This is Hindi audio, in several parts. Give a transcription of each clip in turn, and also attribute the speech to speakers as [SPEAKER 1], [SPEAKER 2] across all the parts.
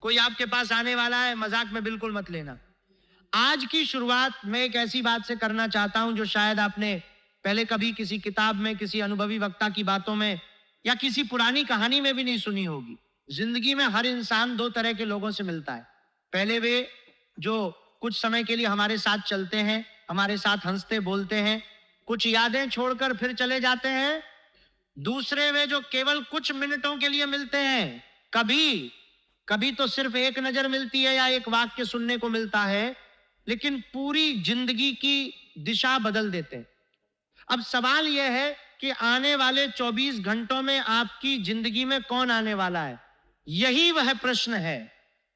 [SPEAKER 1] कोई आपके पास आने वाला है, मजाक में बिल्कुल मत लेना। आज की शुरुआत मैं एक ऐसी बात से करना चाहता हूं जो शायद आपने पहले कभी किसी किताब में, किसी अनुभवी वक्ता की बातों में या किसी पुरानी कहानी में भी नहीं सुनी होगी। जिंदगी में हर इंसान दो तरह के लोगों से मिलता है। पहले वे जो कुछ समय के लिए हमारे साथ चलते हैं, हमारे साथ हंसते बोलते हैं, कुछ यादें छोड़कर फिर चले जाते हैं। दूसरे वे जो केवल कुछ मिनटों के लिए मिलते हैं, कभी कभी तो सिर्फ एक नजर मिलती है या एक वाक्य सुनने को मिलता है, लेकिन पूरी जिंदगी की दिशा बदल देते हैं। अब सवाल यह है कि आने वाले 24 घंटों में आपकी जिंदगी में कौन आने वाला है? यही वह प्रश्न है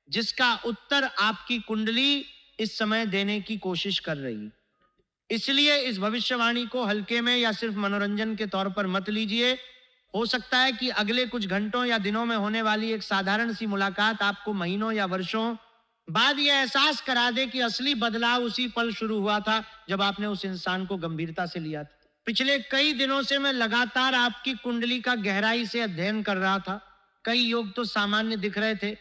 [SPEAKER 1] जिसका उत्तर आपकी कुंडली इस समय देने की कोशिश कर रही। इसलिए इस भविष्यवाणी को हल्के में या सिर्फ मनोरंजन के तौर पर मत लीजिए। हो सकता है कि अगले कुछ घंटों या दिनों में होने वाली एक साधारण सी मुलाकात आपको महीनों या वर्षों बाद यह एहसास करा दे कि असली बदलाव उसी पल शुरू हुआ था जब आपने उस इंसान को गंभीरता से लिया था। पिछले कई दिनों से मैं लगातार आपकी कुंडली का गहराई से अध्ययन कर रहा था। कई योग तो सामान्य दिख रहे थे,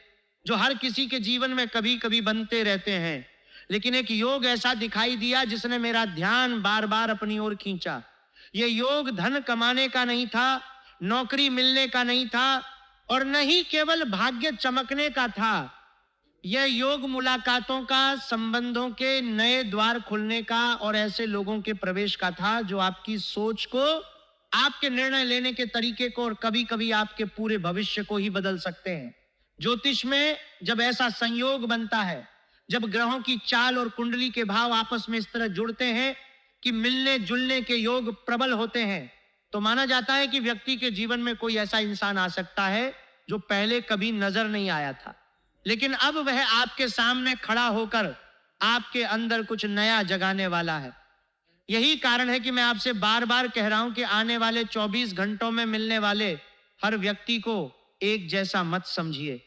[SPEAKER 1] जो हर किसी के जीवन में कभी कभी बनते रहते हैं, लेकिन एक योग ऐसा दिखाई दिया जिसने मेरा ध्यान बार बार अपनी ओर खींचा। यह योग धन कमाने का नहीं था, नौकरी मिलने का नहीं था, और न ही केवल भाग्य चमकने का था। यह योग मुलाकातों का, संबंधों के नए द्वार खुलने का और ऐसे लोगों के प्रवेश का था जो आपकी सोच को, आपके निर्णय लेने के तरीके को और कभी कभी आपके पूरे भविष्य को ही बदल सकते हैं। ज्योतिष में जब ऐसा संयोग बनता है, जब ग्रहों की चाल और कुंडली के भाव आपस में इस तरह जुड़ते हैं कि मिलने जुलने के योग प्रबल होते हैं, तो माना जाता है कि व्यक्ति के जीवन में कोई ऐसा इंसान आ सकता है जो पहले कभी नजर नहीं आया था, लेकिन अब वह आपके सामने खड़ा होकर आपके अंदर कुछ नया जगाने वाला है। यही कारण है कि मैं आपसे बार बार कह रहा हूं कि आने वाले 24 घंटों में मिलने वाले हर व्यक्ति को एक जैसा मत समझिए।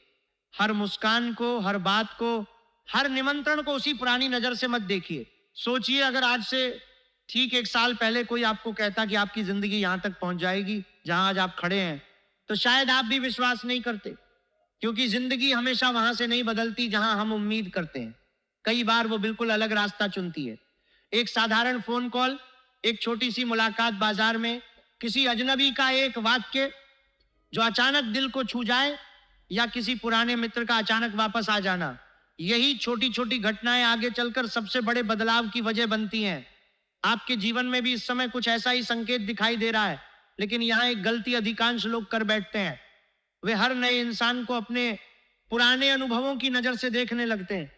[SPEAKER 1] हर मुस्कान को, हर बात को, हर निमंत्रण को उसी पुरानी नजर से मत देखिए। सोचिए, अगर आज से ठीक 1 साल पहले कोई आपको कहता कि आपकी जिंदगी यहां तक पहुंच जाएगी जहां आज आप खड़े हैं, तो शायद आप भी विश्वास नहीं करते, क्योंकि जिंदगी हमेशा वहां से नहीं बदलती जहां हम उम्मीद करते हैं। कई बार वो बिल्कुल अलग रास्ता चुनती है। एक साधारण फोन कॉल, एक छोटी सी मुलाकात बाजार में, किसी अजनबी का एक वाक्य जो अचानक दिल को छू जाए, या किसी पुराने मित्र का अचानक वापस आ जाना, यही छोटी छोटी घटनाएं आगे चलकर सबसे बड़े बदलाव की वजह बनती हैं। आपके जीवन में भी इस समय कुछ ऐसा ही संकेत दिखाई दे रहा है, लेकिन यहां एक गलती अधिकांश लोग कर बैठते हैं। वे हर नए इंसान को अपने पुराने अनुभवों की नजर से देखने लगते हैं।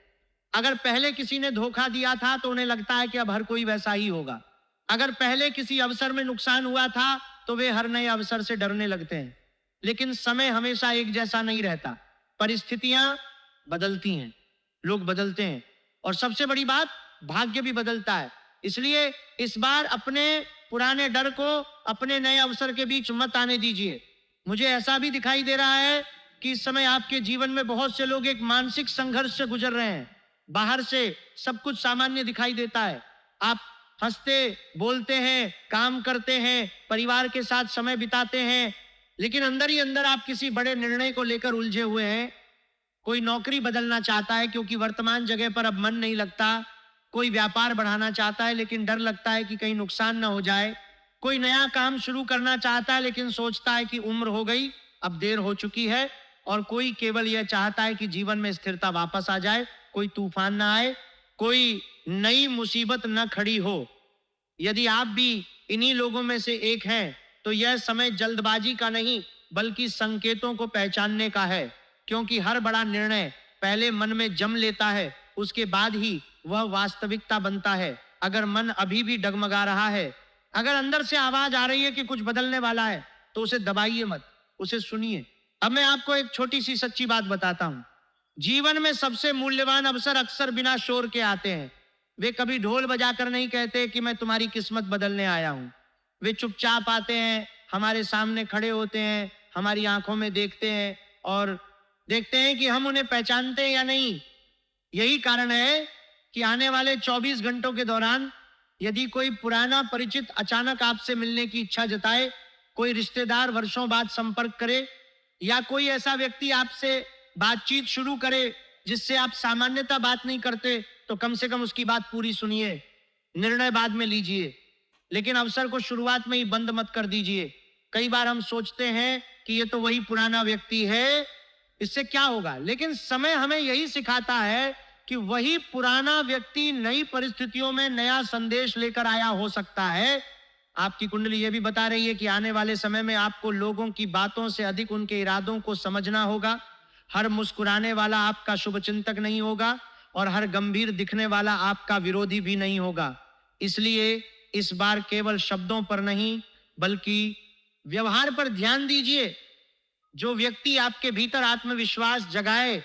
[SPEAKER 1] अगर पहले किसी ने धोखा दिया था तो उन्हें लगता है कि अब हर कोई वैसा ही होगा। अगर पहले किसी अवसर में नुकसान हुआ था तो वे हर नए अवसर से डरने लगते हैं। लेकिन समय हमेशा एक जैसा नहीं रहता, परिस्थितियां बदलती हैं, लोग बदलते हैं, और सबसे बड़ी बात, भाग्य भी बदलता है। इसलिए इस बार अपने पुराने डर को अपने नए अवसर के बीच मत आने दीजिए। मुझे ऐसा भी दिखाई दे रहा है कि इस समय आपके जीवन में बहुत से लोग एक मानसिक संघर्ष से गुजर रहे हैं। बाहर से सब कुछ सामान्य दिखाई देता है, आप हंसते बोलते हैं, काम करते हैं, परिवार के साथ समय बिताते हैं, लेकिन अंदर ही अंदर आप किसी बड़े निर्णय को लेकर उलझे हुए हैं। कोई नौकरी बदलना चाहता है क्योंकि वर्तमान जगह पर अब मन नहीं लगता। कोई व्यापार बढ़ाना चाहता है लेकिन डर लगता है कि कहीं नुकसान ना हो जाए। कोई नया काम शुरू करना चाहता है लेकिन सोचता है कि उम्र हो गई, अब देर हो चुकी है। और कोई केवल यह चाहता है कि जीवन में स्थिरता वापस आ जाए, कोई तूफान ना आए, कोई नई मुसीबत न खड़ी हो। यदि आप भी इन्हीं लोगों में से एक हैं, तो यह समय जल्दबाजी का नहीं बल्कि संकेतों को पहचानने का है, क्योंकि हर बड़ा निर्णय पहले मन में जम लेता है, उसके बाद ही वह वास्तविकता बनता है। अगर मन अभी भी डगमगा रहा है, अगर अंदर से आवाज आ रही है कि कुछ बदलने वाला है, तो उसे दबाइए मत, उसे सुनिए। अब मैं आपको एक छोटी सी सच्ची बात बताता हूं। जीवन में सबसे मूल्यवान अवसर अक्सर बिना शोर के आते हैं। वे कभी ढोल बजाकर नहीं कहते कि मैं तुम्हारी किस्मत बदलने आया हूं। वे चुपचाप आते हैं, हमारे सामने खड़े होते हैं, हमारी आंखों में देखते हैं और देखते हैं कि हम उन्हें पहचानते हैं या नहीं। यही कारण है कि आने वाले 24 घंटों के दौरान यदि कोई पुराना परिचित अचानक आपसे मिलने की इच्छा जताए, कोई रिश्तेदार वर्षों बाद संपर्क करे, या कोई ऐसा व्यक्ति आपसे बातचीत शुरू करे जिससे आप सामान्यतः बात नहीं करते, तो कम से कम उसकी बात पूरी सुनिए, निर्णय बाद में लीजिए, लेकिन अवसर को शुरुआत में ही बंद मत कर दीजिए। कई बार हम सोचते हैं कि ये तो वही पुराना व्यक्ति है, इससे क्या होगा, लेकिन समय हमें यही सिखाता है कि वही पुराना व्यक्ति नई परिस्थितियों में नया संदेश लेकर आया हो सकता है। आपकी कुंडली ये भी बता रही है कि आने वाले समय में आपको लोगों की बातों से अधिक उनके इरादों को समझना होगा। हर मुस्कुराने वाला आपका शुभचिंतक नहीं होगा और हर गंभीर दिखने वाला आपका विरोधी भी नहीं होगा। इसलिए इस बार केवल शब्दों पर नहीं बल्कि व्यवहार पर ध्यान दीजिए। जो व्यक्ति आपके भीतर आत्मविश्वास जगाए,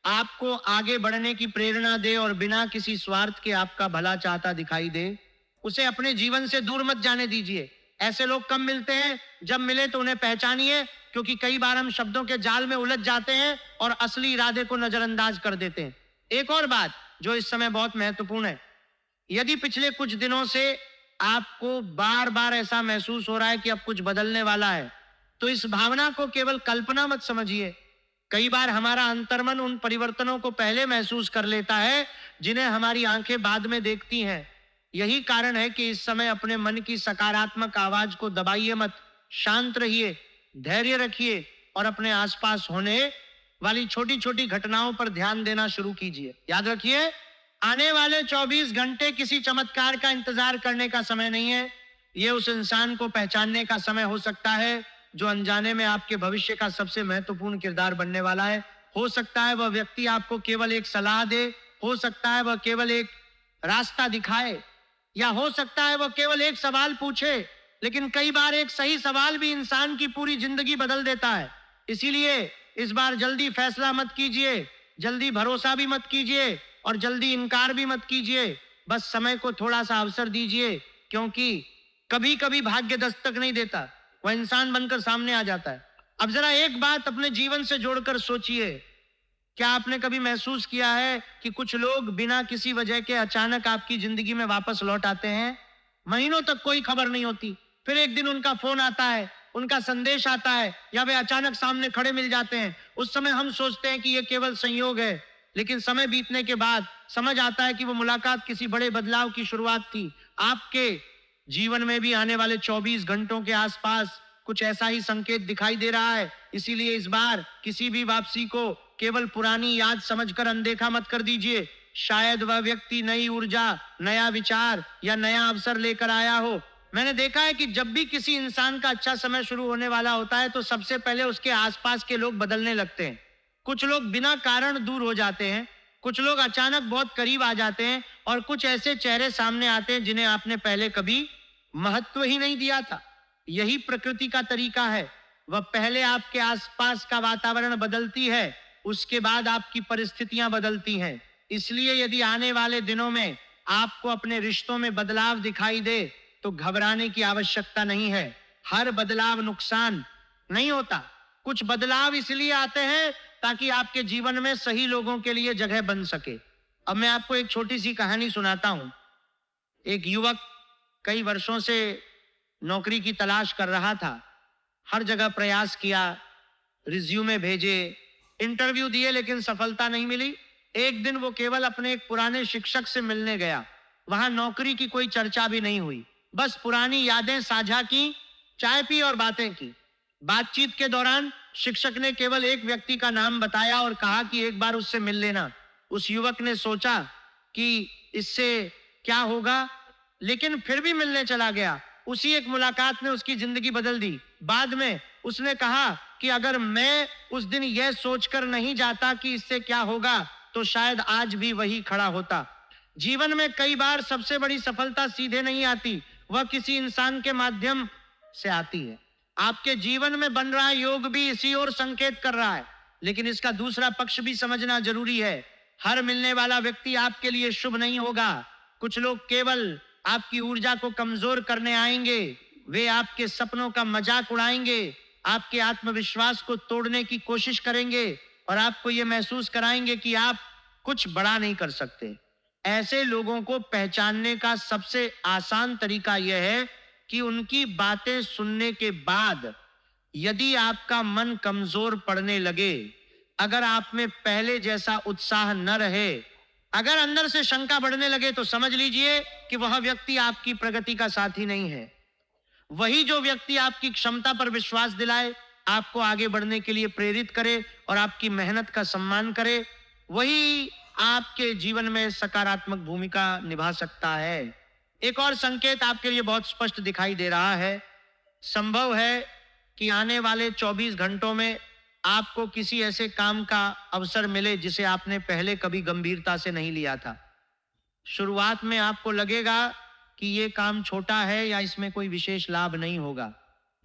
[SPEAKER 1] आपको आगे बढ़ने की प्रेरणा दे और बिना किसी स्वार्थ के आपका भला चाहता दिखाई दे, उसे अपने जीवन से दूर मत जाने दीजिए। ऐसे लोग कम मिलते हैं, जब मिले तो उन्हें पहचानिए, क्योंकि कई बार हम शब्दों के जाल में उलझ जाते हैं और असली इरादे को नजरअंदाज कर देते हैं। एक और बात जो इस समय बहुत महत्वपूर्ण है, यदि पिछले कुछ दिनों से आपको बार बार ऐसा महसूस हो रहा है कि अब कुछ बदलने वाला है, तो इस भावना को केवल कल्पना मत समझिए। कई बार हमारा अंतर्मन उन परिवर्तनों को पहले महसूस कर लेता है जिन्हें हमारी आंखें बाद में देखती हैं। यही कारण है कि इस समय अपने मन की सकारात्मक आवाज को दबाइए मत, शांत रहिए, धैर्य रखिए और अपने आसपास होने वाली छोटी छोटी घटनाओं पर ध्यान देना शुरू कीजिए। याद रखिए, आने वाले 24 घंटे किसी चमत्कार का इंतजार करने का समय नहीं है। यह उस इंसान को पहचानने का समय हो सकता है जो अनजाने में आपके भविष्य का सबसे महत्वपूर्ण किरदार बनने वाला है। हो सकता है वह व्यक्ति आपको केवल एक सलाह दे, हो सकता है वह केवल एक रास्ता दिखाए, या हो सकता है वह केवल एक सवाल पूछे, लेकिन कई बार एक सही सवाल भी इंसान की पूरी जिंदगी बदल देता है। इसीलिए इस बार जल्दी फैसला मत कीजिए, जल्दी भरोसा भी मत कीजिए और जल्दी इनकार भी मत कीजिए। बस समय को थोड़ा सा अवसर दीजिए, क्योंकि कभी कभी भाग्य दस्तक नहीं देता, वह इंसान बनकर सामने आ जाता है। अब जरा एक बात अपने जीवन से जोड़कर सोचिए, क्या आपने कभी महसूस किया है कि कुछ लोग बिना किसी वजह के अचानक आपकी जिंदगी में वापस लौट आते हैं? महीनों तक कोई खबर नहीं होती, फिर एक दिन उनका फोन आता है, उनका संदेश आता है, या वे अचानक सामने खड़े मिल जाते हैं। उस समय हम सोचते हैं कि यह केवल संयोग है, लेकिन समय बीतने के बाद समझ आता है कि वो मुलाकात किसी बड़े बदलाव की शुरुआत थी। आपके जीवन में भी आने वाले 24 घंटों के आसपास कुछ ऐसा ही संकेत दिखाई दे रहा है। इसीलिए इस बार किसी भी वापसी को केवल पुरानी याद समझकर अनदेखा मत कर दीजिए। शायद वह व्यक्ति नई ऊर्जा, नया विचार या नया अवसर लेकर आया हो। मैंने देखा है कि जब भी किसी इंसान का अच्छा समय शुरू होने वाला होता है तो सबसे पहले उसके आसपास के लोग बदलने लगते हैं। कुछ लोग बिना कारण दूर हो जाते हैं, कुछ लोग अचानक बहुत करीब आ जाते हैं और कुछ ऐसे चेहरे सामने आते हैं जिन्हें आपने पहले कभी महत्व ही नहीं दिया था। यही प्रकृति का तरीका है। वह पहले आपके आसपास का वातावरण बदलती है, उसके बाद आपकी परिस्थितियां बदलती हैं। इसलिए यदि आने वाले दिनों में आपको अपने रिश्तों में बदलाव दिखाई दे तो घबराने की आवश्यकता नहीं है। हर बदलाव नुकसान नहीं होता, कुछ बदलाव इसलिए आते हैं ताकि आपके जीवन में सही लोगों के लिए जगह बन सके। अब मैं आपको एक छोटी सी कहानी सुनाता हूं। एक युवक कई वर्षों से नौकरी की तलाश कर रहा था। हर जगह प्रयास किया, रिज्यूमे भेजे, इंटरव्यू दिए, लेकिन सफलता नहीं मिली। एक दिन वो केवल अपने एक पुराने शिक्षक से मिलने गया। वहां नौकरी की कोई चर्चा भी नहीं हुई, बस पुरानी यादें साझा की, चाय पी और बातें की। बातचीत के दौरान शिक्षक ने केवल एक व्यक्ति का नाम बताया और कहा कि एक बार उससे मिल लेना। उस युवक ने सोचा कि इससे क्या होगा, लेकिन फिर भी मिलने चला गया। उसी एक मुलाकात ने उसकी जिंदगी बदल दी। बाद में उसने कहा कि अगर मैं उस दिन यह सोचकर नहीं जाता कि इससे क्या होगा तो शायद आज भी वही खड़ा होता। जीवन में कई बार सबसे बड़ी सफलता सीधे नहीं आती, वह किसी इंसान के माध्यम से आती है। आपके जीवन में बन रहा योग भी इसी ओर संकेत कर रहा है, लेकिन इसका दूसरा पक्ष भी समझना जरूरी है। हर मिलने वाला व्यक्ति आपके लिए शुभ नहीं होगा। कुछ लोग केवल आपकी ऊर्जा को कमजोर करने आएंगे, वे आपके सपनों का मजाक उड़ाएंगे, आपके आत्मविश्वास को तोड़ने की कोशिश करेंगे और आपको यह महसूस कराएंगे कि आप कुछ बड़ा नहीं कर सकते। ऐसे लोगों को पहचानने का सबसे आसान तरीका यह है कि उनकी बातें सुनने के बाद यदि आपका मन कमजोर पड़ने लगे अगर आप में पहले जैसा उत्साह न रहे, अगर अंदर से शंका बढ़ने लगे, तो समझ लीजिए कि वह व्यक्ति आपकी प्रगति का साथी नहीं है। वही जो व्यक्ति आपकी क्षमता पर विश्वास दिलाए, आपको आगे बढ़ने के लिए प्रेरित करे और आपकी मेहनत का सम्मान करे, वही आपके जीवन में सकारात्मक भूमिका निभा सकता है। एक और संकेत आपके लिए बहुत स्पष्ट दिखाई दे रहा है। संभव है कि आने वाले 24 घंटों में आपको किसी ऐसे काम का अवसर मिले जिसे आपने पहले कभी गंभीरता से नहीं लिया था। शुरुआत में आपको लगेगा कि ये काम छोटा है या इसमें कोई विशेष लाभ नहीं होगा,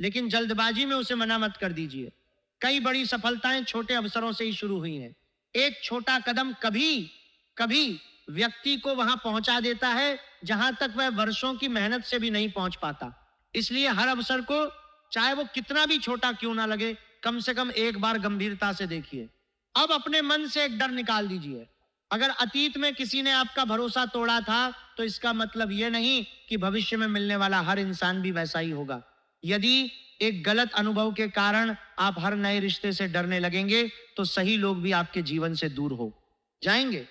[SPEAKER 1] लेकिन जल्दबाजी में उसे मना मत कर दीजिए। कई बड़ी सफलताएं छोटे अवसरों से ही शुरू हुई हैं। एक छोटा कदम कभी कभी व्यक्ति को वहां पहुंचा देता है जहां तक वह वर्षों की मेहनत से भी नहीं पहुंच पाता। इसलिए हर अवसर को, चाहे वो कितना भी छोटा क्यों ना लगे, कम से कम एक बार गंभीरता से देखिए। अब अपने मन से एक डर निकाल दीजिए। अगर अतीत में किसी ने आपका भरोसा तोड़ा था, तो इसका मतलब यह नहीं कि भविष्य में मिलने वाला हर इंसान भी वैसा ही होगा। यदि एक गलत अनुभव के कारण आप हर नए रिश्ते से डरने लगेंगे, तो सही लोग भी आपके जीवन से दूर हो जाएंगे।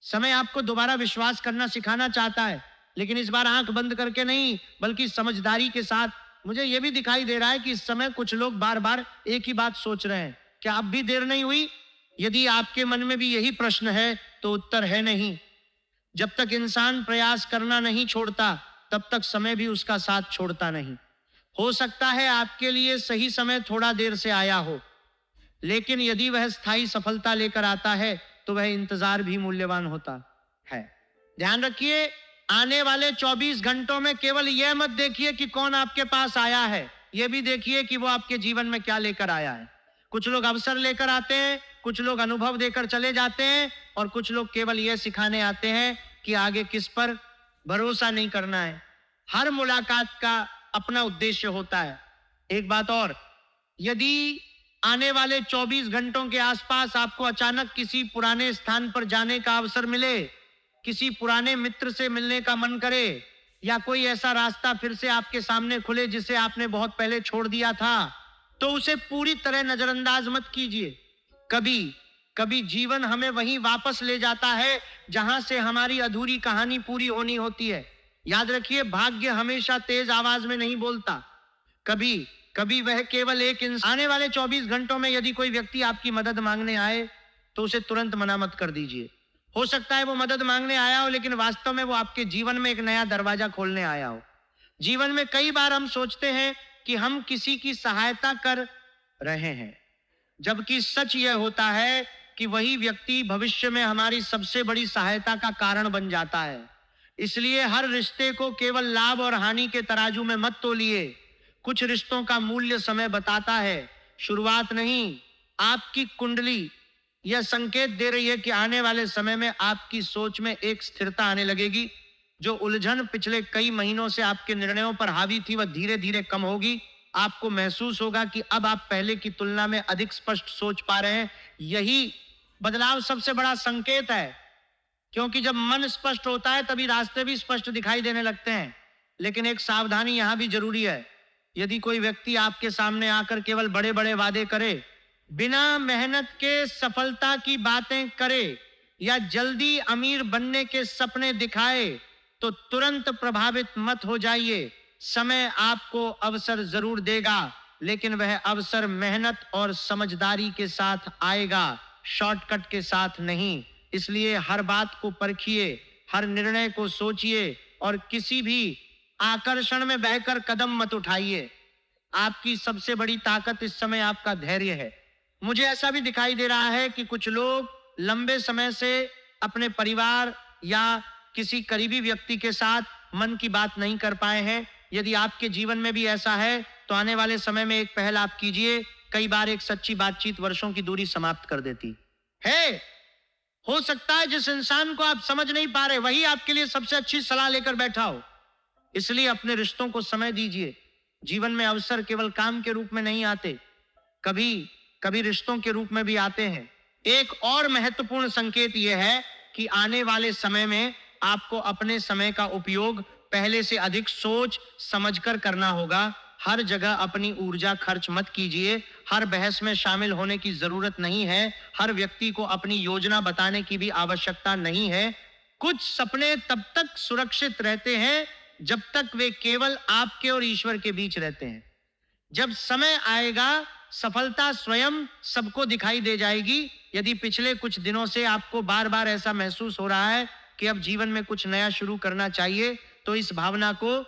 [SPEAKER 1] समय आपको दोबारा विश्वास करना सिखाना चाहता है, लेकिन इस बार आंख बंद करके नहीं, बल्कि समझदारी के साथ। मुझे यह भी दिखाई दे रहा है कि इस समय कुछ लोग बार बार एक ही बात सोच रहे हैं, क्या अब भी देर नहीं हुई? यदि आपके मन में भी यही प्रश्न है, तो उत्तर है नहीं। जब तक इंसान प्रयास करना नहीं छोड़ता, तब तक समय भी उसका साथ छोड़ता नहीं। हो सकता है आपके लिए सही समय थोड़ा देर से आया हो, लेकिन यदि वह स्थायी सफलता लेकर आता है, तो वह इंतजार भी मूल्यवान होता है। ध्यान रखिए, आने वाले 24 घंटों में केवल यह मत देखिए कि कौन आपके पास आया है, यह भी देखिए कि वो आपके जीवन में क्या लेकर आया है। कुछ लोग अवसर लेकर आते हैं, कुछ लोग अनुभव देकर चले जाते हैं, और कुछ लोग केवल यह सिखाने आते हैं कि आगे किस पर भरोसा नहीं करना है। हर मुलाकात का अपना उद्देश्य होता है। एक बात और, यदि आने वाले 24 घंटों के आसपास आपको अचानक किसी पुराने स्थान पर जाने का अवसर मिले, किसी पुराने मित्र से मिलने का मन करे, या कोई ऐसा रास्ता फिर से आपके सामने खुले जिसे आपने बहुत पहले छोड़ दिया था, तो उसे पूरी तरह नजरअंदाज मत कीजिए। कभी कभी जीवन हमें वहीं वापस ले जाता है जहां से हमारी अधूरी कहानी पूरी होनी होती है। याद रखिए, भाग्य हमेशा तेज आवाज में नहीं बोलता। कभी कभी वह केवल एक इंसान। आने वाले 24 घंटों में यदि कोई व्यक्ति आपकी मदद मांगने आए, तो उसे तुरंत मना मत कर दीजिए। हो सकता है वो मदद मांगने आया हो, लेकिन वास्तव में वो आपके जीवन में एक नया दरवाजा खोलने आया हो। जीवन में कई बार हम सोचते हैं कि हम किसी की सहायता कर रहे हैं, जबकि सच यह होता है कि वही व्यक्ति भविष्य में हमारी सबसे बड़ी सहायता का कारण बन जाता है। इसलिए हर रिश्ते को केवल लाभ और हानि के तराजू में मत तोलिए। कुछ रिश्तों का मूल्य समय बताता है, शुरुआत नहीं। आपकी कुंडली यह संकेत दे रही है कि आने वाले समय में आपकी सोच में एक स्थिरता आने लगेगी। जो उलझन पिछले कई महीनों से आपके निर्णयों पर हावी थी, वह धीरे धीरे कम होगी। आपको महसूस होगा कि अब आप पहले की तुलना में अधिक स्पष्ट सोच पा रहे हैं। यही बदलाव सबसे बड़ा संकेत है, क्योंकि जब मन स्पष्ट होता है, तभी रास्ते भी स्पष्ट दिखाई देने लगते हैं। लेकिन एक सावधानी यहां भी जरूरी है। यदि कोई व्यक्ति आपके सामने आकर केवल बड़े बड़े वादे करे, बिना मेहनत के सफलता की बातें करे, या जल्दी अमीर बनने के सपने दिखाए, तो तुरंत प्रभावित मत हो जाइए। समय आपको अवसर जरूर देगा, लेकिन वह अवसर मेहनत और समझदारी के साथ आएगा, शॉर्टकट के साथ नहीं। इसलिए हर बात को परखिए, हर निर्णय को सोचिए, और किसी भी आकर्षण में बहकर कदम मत उठाइए। आपकी सबसे बड़ी ताकत इस समय आपका धैर्य है। मुझे ऐसा भी दिखाई दे रहा है कि कुछ लोग लंबे समय से अपने परिवार या किसी करीबी व्यक्ति के साथ मन की बात नहीं कर पाए हैं। यदि आपके जीवन में भी ऐसा है, तो आने वाले समय में एक पहल आप कीजिए। कई बार एक सच्ची बातचीत वर्षों की दूरी समाप्त कर देती है। हो सकता है जिस इंसान को आप समझ नहीं पा रहे, वही आपके लिए सबसे अच्छी सलाह लेकर बैठा हो। इसलिए अपने रिश्तों को समय दीजिए। जीवन में अवसर केवल काम के रूप में नहीं आते, कभी कभी रिश्तों के रूप में भी आते हैं। एक और महत्वपूर्ण संकेत यह है कि आने वाले समय में आपको अपने समय का उपयोग पहले से अधिक सोच समझकर करना होगा। हर जगह अपनी ऊर्जा खर्च मत कीजिए। हर बहस में शामिल होने की जरूरत नहीं है। हर व्यक्ति को अपनी योजना बताने की भी आवश्यकता नहीं है। कुछ सपने तब तक सुरक्षित रहते हैं जब तक वे केवल आपके और ईश्वर के बीच रहते हैं। जब समय आएगा, सफलता स्वयं सबको दिखाई दे जाएगी। यदि पिछले कुछ दिनों से आपको बार बार ऐसा महसूस हो रहा है कि अब जीवन में कुछ नया शुरू करना चाहिए, तो इस भावना को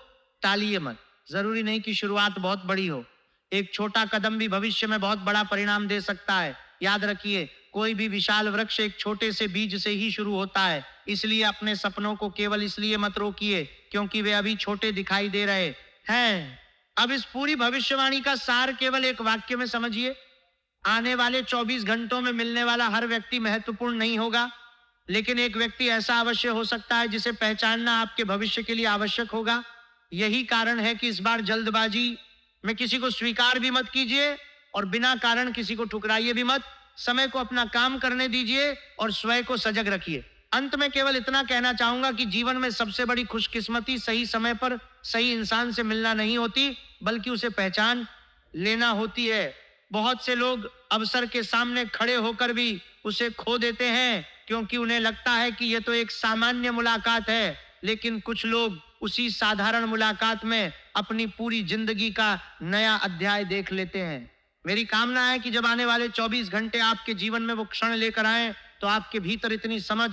[SPEAKER 1] टालिए मत। जरूरी नहीं कि शुरुआत बहुत बड़ी हो। एक छोटा कदम भी भविष्य में बहुत बड़ा परिणाम दे सकता है। याद रखिए, कोई भी विशाल वृक्ष एक छोटे से बीज से ही शुरू होता है। इसलिए अपने सपनों को केवल इसलिए मत रोकिए क्योंकि वे अभी छोटे दिखाई दे रहे हैं। अब इस पूरी भविष्यवाणी का सार केवल एक वाक्य में समझिए। आने वाले 24 घंटों में मिलने वाला हर व्यक्ति महत्वपूर्ण नहीं होगा, लेकिन एक व्यक्ति ऐसा अवश्य हो सकता है जिसे पहचानना आपके भविष्य के लिए आवश्यक होगा। यही कारण है कि इस बार जल्दबाजी में किसी को स्वीकार भी मत कीजिए और बिना कारण किसी को ठुकराइए भी मत। समय को अपना काम करने दीजिए और स्वयं को सजग रखिए। अंत में केवल इतना कहना चाहूंगा कि जीवन में सबसे बड़ी खुशकिस्मती सही समय पर सही इंसान से मिलना नहीं होती, बल्कि उसे पहचान लेना होती है। बहुत से लोग अवसर के सामने खड़े होकर भी उसे खो देते हैं क्योंकि उन्हें लगता है कि यह तो एक सामान्य मुलाकात है, लेकिन कुछ लोग उसी साधारण मुलाकात में अपनी पूरी जिंदगी का नया अध्याय देख लेते हैं। मेरी कामना है कि जब आने वाले 24 घंटे आपके जीवन में वो क्षण लेकर आए, तो आपके भीतर इतनी समझ,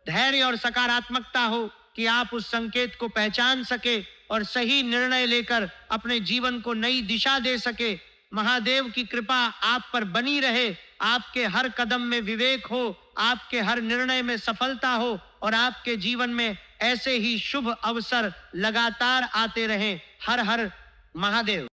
[SPEAKER 1] धैर्य और सकारात्मकता हो कि आप उस संकेत को पहचान सके और सही निर्णय लेकर अपने जीवन को नई दिशा दे सके। महादेव की कृपा आप पर बनी रहे। आपके हर कदम में विवेक हो, आपके हर निर्णय में सफलता हो और आपके जीवन में ऐसे ही शुभ अवसर लगातार आते रहें। हर हर महादेव।